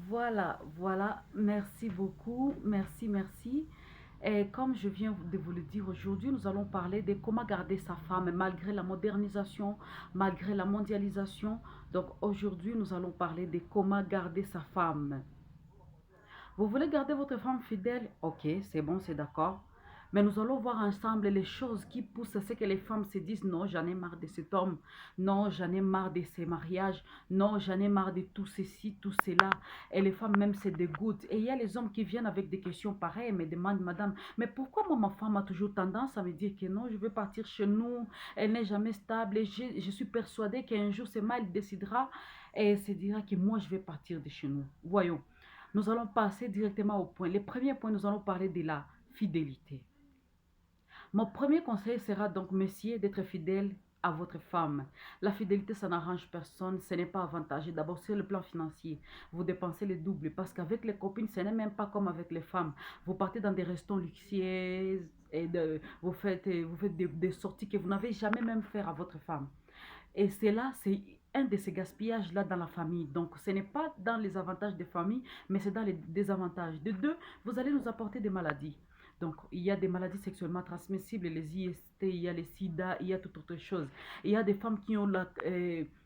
Voilà. Merci beaucoup. Merci. Et comme je viens de vous le dire aujourd'hui, nous allons parler de comment garder sa femme malgré la modernisation, malgré la mondialisation. Donc aujourd'hui, nous allons parler de comment garder sa femme. Vous voulez garder votre femme fidèle? Ok, c'est bon, c'est d'accord. Mais nous allons voir ensemble les choses qui poussent à ce que les femmes se disent non, j'en ai marre de cet homme, non, j'en ai marre de ces mariages, non, j'en ai marre de tout ceci, tout cela. Et les femmes même se dégoûtent. Et il y a les hommes qui viennent avec des questions pareilles, me demandent, madame, mais pourquoi moi, ma femme a toujours tendance à me dire que non, je veux partir chez nous, elle n'est jamais stable, et je suis persuadée qu'un jour, c'est mal, il décidera, et elle se dira que moi, je vais partir de chez nous. Voyons. Nous allons passer directement au point. Le premier point, nous allons parler de la fidélité. Mon premier conseil sera donc, messieurs, d'être fidèle à votre femme. La fidélité, ça n'arrange personne, ce n'est pas avantageux. D'abord, sur le plan financier, vous dépensez le double parce qu'avec les copines, ce n'est même pas comme avec les femmes. Vous partez dans des restaurants luxueux et vous faites des sorties que vous n'avez jamais même fait à votre femme. Et c'est là, c'est un de ces gaspillages-là dans la famille. Donc, ce n'est pas dans les avantages des familles, mais c'est dans les désavantages. De deux, vous allez nous apporter des maladies. Donc, il y a des maladies sexuellement transmissibles, les IST, il y a les sida, il y a toute autre chose. Il y a des femmes qui ont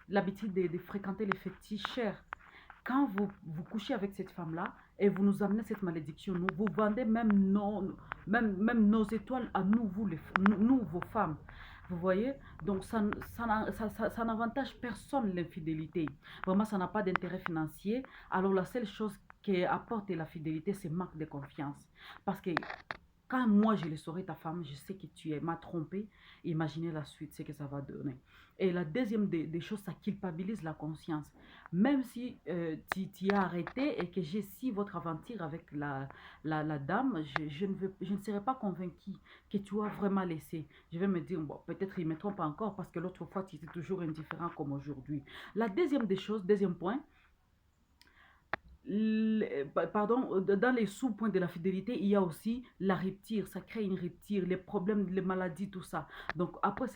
l'habitude de fréquenter les féticheurs. Quand vous couchez avec cette femme-là et vous nous amenez cette malédiction, vous vendez même nos étoiles à nous, nous, vos femmes. Vous voyez? Donc, ça n'avantage personne, l'infidélité. Vraiment, ça n'a pas d'intérêt financier. Alors, la seule chose qui apporte la fidélité, c'est manque de confiance. Parce que quand moi je le saurai, ta femme, je sais que tu m'as trompé. Imaginez la suite, ce que ça va donner. Et la deuxième des choses, ça culpabilise la conscience. Même si tu as arrêté et que j'ai si votre aventure avec la dame, je ne serai pas convaincue que tu as vraiment laissé. Je vais me dire, bon, peut-être il ne me trompe encore parce que l'autre fois, tu étais toujours indifférent comme aujourd'hui. La deuxième des choses, deuxième point, pardon, dans les sous-points de la fidélité, il y a aussi la rupture. Ça crée une rupture, les problèmes, les maladies, tout ça. Donc, après,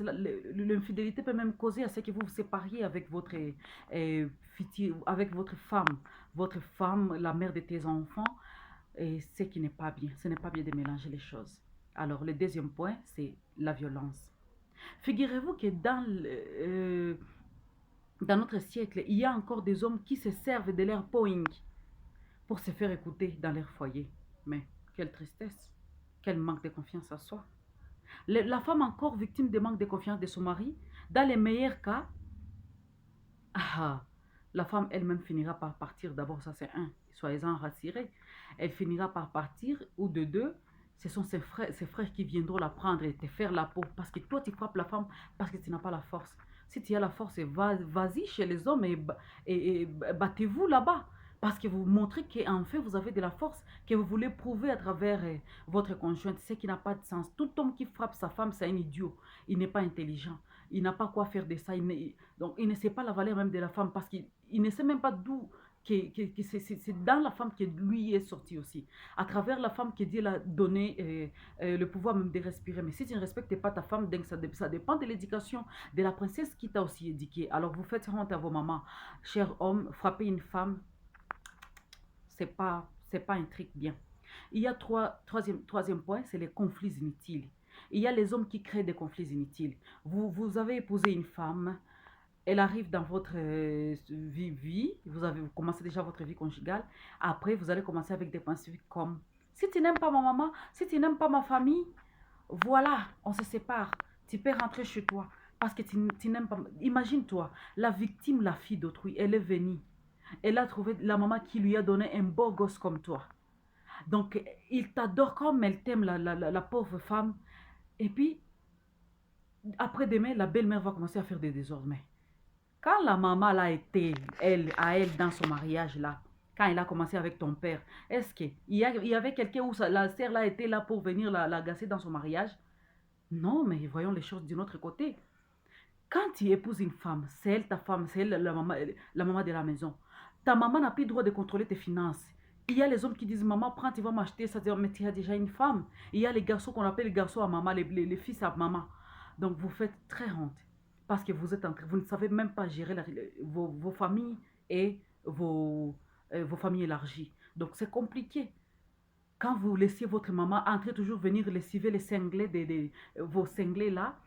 l'infidélité peut même causer à ce que vous vous sépariez avec avec votre femme, la mère de tes enfants, et ce qui n'est pas bien. Ce n'est pas bien de mélanger les choses. Alors, le deuxième point, c'est la violence. Figurez-vous que dans notre siècle, il y a encore des hommes qui se servent de leur Boeing pour se faire écouter dans leur foyer. Mais quelle tristesse, quel manque de confiance en soi. La femme encore victime de manque de confiance de son mari, dans les meilleurs cas, ah, la femme elle-même finira par partir. D'abord, ça c'est un, soyez-en rassurés. Elle finira par partir, ou de deux, ce sont ses frères qui viendront la prendre et te faire la peau. Parce que toi, tu frappes la femme parce que tu n'as pas la force. Si tu as la force, vas-y chez les hommes et battez-vous là-bas. Parce que vous montrez qu'en fait, vous avez de la force, que vous voulez prouver à travers votre conjointe, ce qui n'a pas de sens. Tout homme qui frappe sa femme, c'est un idiot. Il n'est pas intelligent. Il n'a pas quoi faire de ça. Donc, il ne sait pas la valeur même de la femme parce qu'il ne sait même pas d'où que c'est dans la femme que lui est sorti aussi. À travers la femme que Dieu l'a donné le pouvoir même de respirer. Mais si tu ne respectes pas ta femme, donc ça dépend de l'éducation de la princesse qui t'a aussi éduqué. Alors vous faites honte à vos mamans. Cher homme, frapper une femme, c'est pas un truc bien. Il y a troisième point, c'est les conflits inutiles. Il y a les hommes qui créent des conflits inutiles. Vous avez épousé une femme, elle arrive dans votre vie, vous avez commencé déjà votre vie conjugale. Après, vous allez commencer avec des principes comme si tu n'aimes pas ma maman, si tu n'aimes pas ma famille, voilà, on se sépare. Tu peux rentrer chez toi parce que tu n'aimes pas. Imagine-toi, la victime, la fille d'autrui, elle est venue. Elle a trouvé la maman qui lui a donné un beau gosse comme toi. Donc, il t'adore comme elle t'aime, la pauvre femme. Et puis, après-demain, la belle-mère va commencer à faire des désordres. Mais quand la maman l'a été, elle, dans son mariage là, quand elle a commencé avec ton père, est-ce qu'il y avait quelqu'un où la sœur là était là pour venir l'agacer dans son mariage? Non, mais voyons les choses d'un autre côté. Quand tu épouses une femme, c'est elle ta femme, c'est elle la maman de la maison. Ta maman n'a plus le droit de contrôler tes finances. Il y a les hommes qui disent, maman, prends, tu vas m'acheter ça. Mais tu as déjà une femme. Il y a les garçons qu'on appelle les garçons à maman, les fils à maman. Donc vous faites très honte. Parce que vous ne savez même pas gérer vos familles et vos familles élargies. Donc c'est compliqué. Quand vous laissiez votre maman entrer toujours venir lessiver les cinglés, vos cinglés là,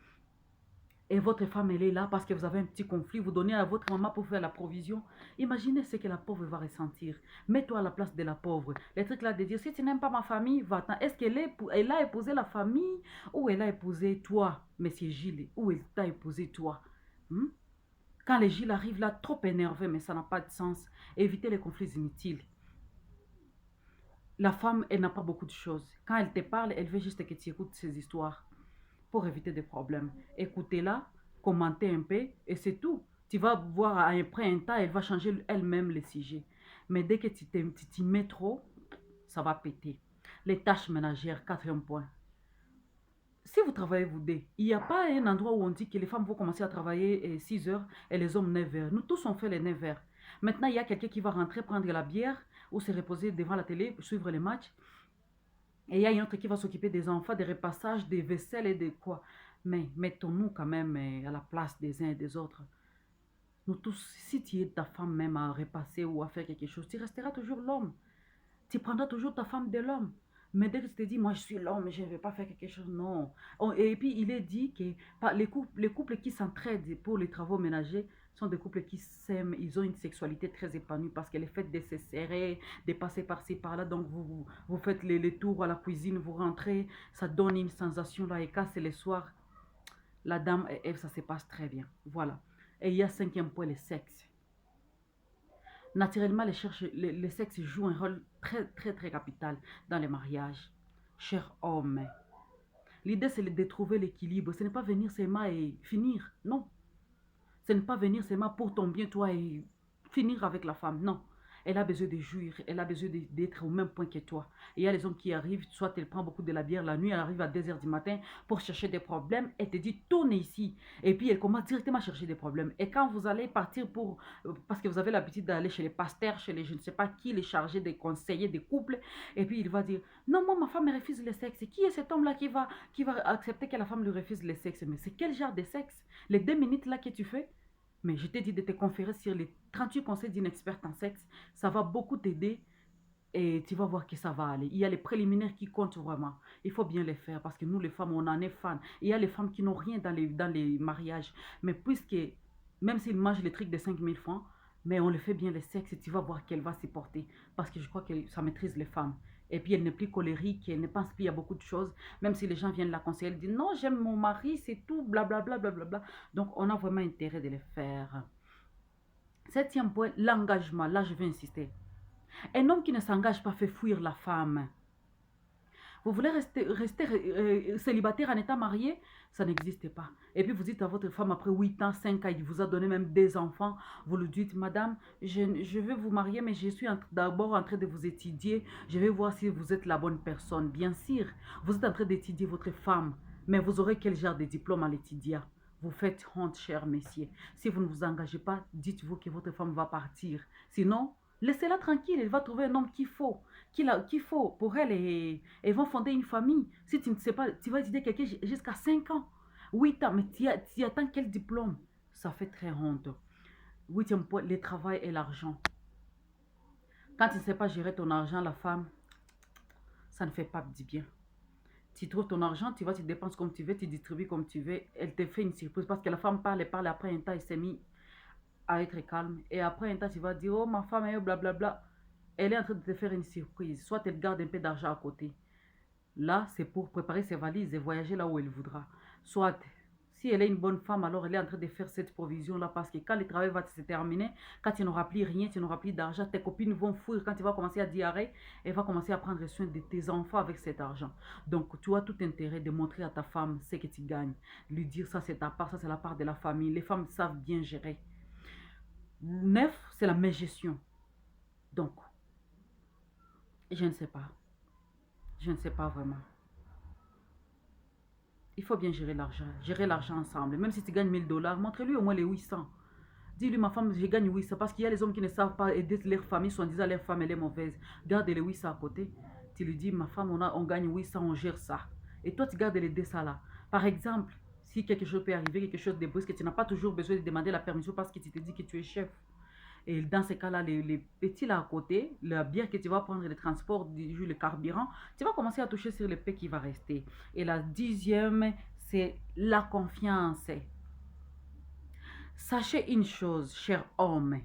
et votre femme, elle est là parce que vous avez un petit conflit, vous donnez à votre maman pour faire la provision. Imaginez ce que la pauvre va ressentir. Mets-toi à la place de la pauvre. Les trucs là de dire, si tu n'aimes pas ma famille, va-t'en. Est-ce qu'elle a épousé la famille ou elle a épousé toi, monsieur Gilles, ou elle t'a épousé toi? Hmm? Quand les Gilles arrivent là, trop énervés, mais ça n'a pas de sens. Évitez les conflits inutiles. La femme, elle n'a pas beaucoup de choses. Quand elle te parle, elle veut juste que tu écoutes ses histoires pour éviter des problèmes. Écoutez-la, commentez un peu et c'est tout. Tu vas voir après un temps, elle va changer elle-même le sujet. Mais dès que tu t'y mets trop, ça va péter. Les tâches ménagères, quatrième point. Si vous travaillez vous deux, il n'y a pas un endroit où on dit que les femmes vont commencer à travailler 6 heures et les hommes 9 heures. Nous tous on fait les 9 heures. Maintenant, il y a quelqu'un qui va rentrer prendre la bière ou se reposer devant la télé, suivre les matchs. Et il y a une autre qui va s'occuper des enfants, des repassages, des vaisselles et de quoi. Mais mettons-nous quand même à la place des uns et des autres. Nous tous, si tu es ta femme même à repasser ou à faire quelque chose, tu resteras toujours l'homme. Tu prendras toujours ta femme de l'homme. Mais dès que tu te dis, moi je suis l'homme, je ne vais pas faire quelque chose, non. Et puis il est dit que les couples qui s'entraident pour les travaux ménagers sont des couples qui s'aiment, ils ont une sexualité très épanouie parce que le fait de se serrer, de passer par-ci par-là, donc vous faites les tours à la cuisine, vous rentrez, ça donne une sensation là, et quand c'est le soir, la dame, elle, ça se passe très bien. Voilà. Et il y a cinquième point, le sexe. Naturellement, le sexe joue un rôle très, très, très capital dans les mariages. Cher homme, l'idée c'est de trouver l'équilibre. Ce n'est pas venir seulement et finir. Non. Ce n'est pas venir seulement pour ton bien, toi, et finir avec la femme. Non. Elle a besoin de jouir, elle a besoin d'être au même point que toi. Et il y a les hommes qui arrivent, soit elle prend beaucoup de la bière la nuit, elle arrive à 2 h du matin pour chercher des problèmes, elle te dit tourne ici. Et puis elle commence directement à chercher des problèmes. Et quand vous allez partir pour, parce que vous avez l'habitude d'aller chez les pasteurs, chez les je ne sais pas qui, les chargés des conseillers des couples, et puis il va dire, non, moi ma femme me refuse le sexe. Qui est cet homme-là qui va accepter que la femme lui refuse le sexe? Mais c'est quel genre de sexe? Les 2 minutes là que tu fais? Mais je t'ai dit de te conférer sur les 38 conseils d'une experte en sexe. Ça va beaucoup t'aider et tu vas voir que ça va aller. Il y a les préliminaires qui comptent vraiment. Il faut bien les faire parce que nous, les femmes, on en est fans. Il y a les femmes qui n'ont rien dans les mariages. Mais puisque, même s'ils mangent les trucs de 5 000 francs, mais on le fait bien le sexe et tu vas voir qu'elle va s'y porter. Parce que je crois que ça maîtrise les femmes. Et puis elle n'est plus colérique, elle ne pense plus à beaucoup de choses. Même si les gens viennent la conseiller, elle dit non, j'aime mon mari, c'est tout, blablabla, blablabla. Donc on a vraiment intérêt de le faire. Septième point, l'engagement. Là, je vais insister. Un homme qui ne s'engage pas fait fuir la femme. Vous voulez rester célibataire en étant marié? Ça n'existe pas. Et puis vous dites à votre femme après 8 ans, 5 ans, il vous a donné même des enfants. Vous lui dites, madame, je veux vous marier, mais je suis d'abord en train de vous étudier. Je vais voir si vous êtes la bonne personne. Bien sûr, vous êtes en train d'étudier votre femme. Mais vous aurez quel genre de diplôme à l'étudier? Vous faites honte, cher messieurs. Si vous ne vous engagez pas, dites-vous que votre femme va partir. Sinon, laissez-la tranquille, elle va trouver un homme qu'il faut pour elle et elles vont fonder une famille. Si tu ne sais pas, tu vas étudier quelqu'un jusqu'à 5 ans, 8 ans, mais tu attends quel diplôme? Ça fait très honte. Huitième point, le travail et l'argent. Quand tu ne sais pas gérer ton argent, la femme, ça ne fait pas du bien. Tu trouves ton argent, tu vas, tu dépenses comme tu veux, tu distribues comme tu veux. Elle te fait une surprise parce que la femme parle et parle. Après un temps, elle s'est mise à être calme. Et après un temps, tu vas dire, oh ma femme est blablabla. Elle est en train de te faire une surprise. Soit elle garde un peu d'argent à côté. Là, c'est pour préparer ses valises et voyager là où elle voudra. Soit, si elle est une bonne femme, alors elle est en train de faire cette provision-là parce que quand le travail va se terminer, quand tu n'auras plus rien, tu n'auras plus d'argent, tes copines vont fuir. Quand tu vas commencer à diarrhée, elle va commencer à prendre soin de tes enfants avec cet argent. Donc, tu as tout intérêt de montrer à ta femme ce que tu gagnes. Lui dire ça, c'est ta part, ça, c'est la part de la famille. Les femmes savent bien gérer. 9, c'est la gestion. Donc, je ne sais pas. Je ne sais pas vraiment. Il faut bien gérer l'argent. Gérer l'argent ensemble. Même si tu gagnes 1000 $, montre-lui au moins les 800. Dis-lui, ma femme, je gagne 800. Parce qu'il y a les hommes qui ne savent pas aider leur famille, soit disant leur femme, elle est mauvaise. Garde les 800 à côté. Tu lui dis, ma femme, on gagne 800, on gère ça. Et toi, tu gardes les 200 là. Par exemple, si quelque chose peut arriver, quelque chose de brusque, tu n'as pas toujours besoin de demander la permission parce que tu te dis que tu es chef. Et dans ces cas-là, les petits là à côté, la bière que tu vas prendre, le transport, le carburant, tu vas commencer à toucher sur le peu qui va rester. Et la 10e, c'est la confiance. Sachez une chose, cher homme.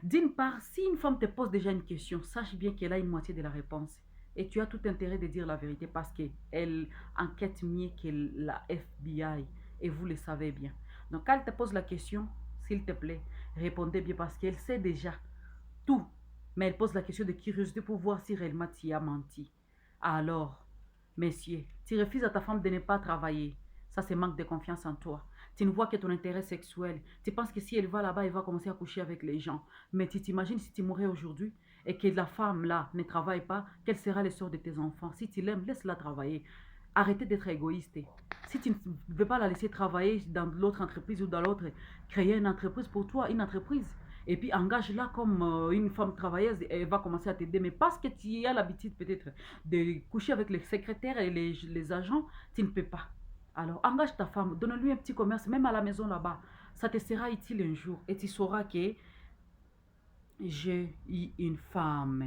D'une part, si une femme te pose déjà une question, sache bien qu'elle a une moitié de la réponse. Et tu as tout intérêt de dire la vérité parce qu'elle enquête mieux que la FBI. Et vous le savez bien. Donc, quand elle te pose la question, s'il te plaît, répondez bien parce qu'elle sait déjà tout. Mais elle pose la question de curiosité pour voir si réellement tu y as menti. Alors, messieurs, tu refuses à ta femme de ne pas travailler. Ça, c'est manque de confiance en toi. Tu ne vois que ton intérêt sexuel. Tu penses que si elle va là-bas, elle va commencer à coucher avec les gens. Mais tu t'imagines si tu mourais aujourd'hui et que la femme là ne travaille pas, quel sera le sort de tes enfants? Si tu l'aimes, laisse-la travailler. Arrêtez d'être égoïste. Si tu ne veux pas la laisser travailler dans l'autre entreprise ou dans l'autre, créer une entreprise pour toi, une entreprise. Et puis engage-la comme une femme travailleuse, elle va commencer à t'aider. Mais parce que tu as l'habitude peut-être de coucher avec les secrétaires et les agents, tu ne peux pas. Alors engage ta femme, donne-lui un petit commerce, même à la maison là-bas. Ça te sera utile un jour et tu sauras que j'ai eu une femme.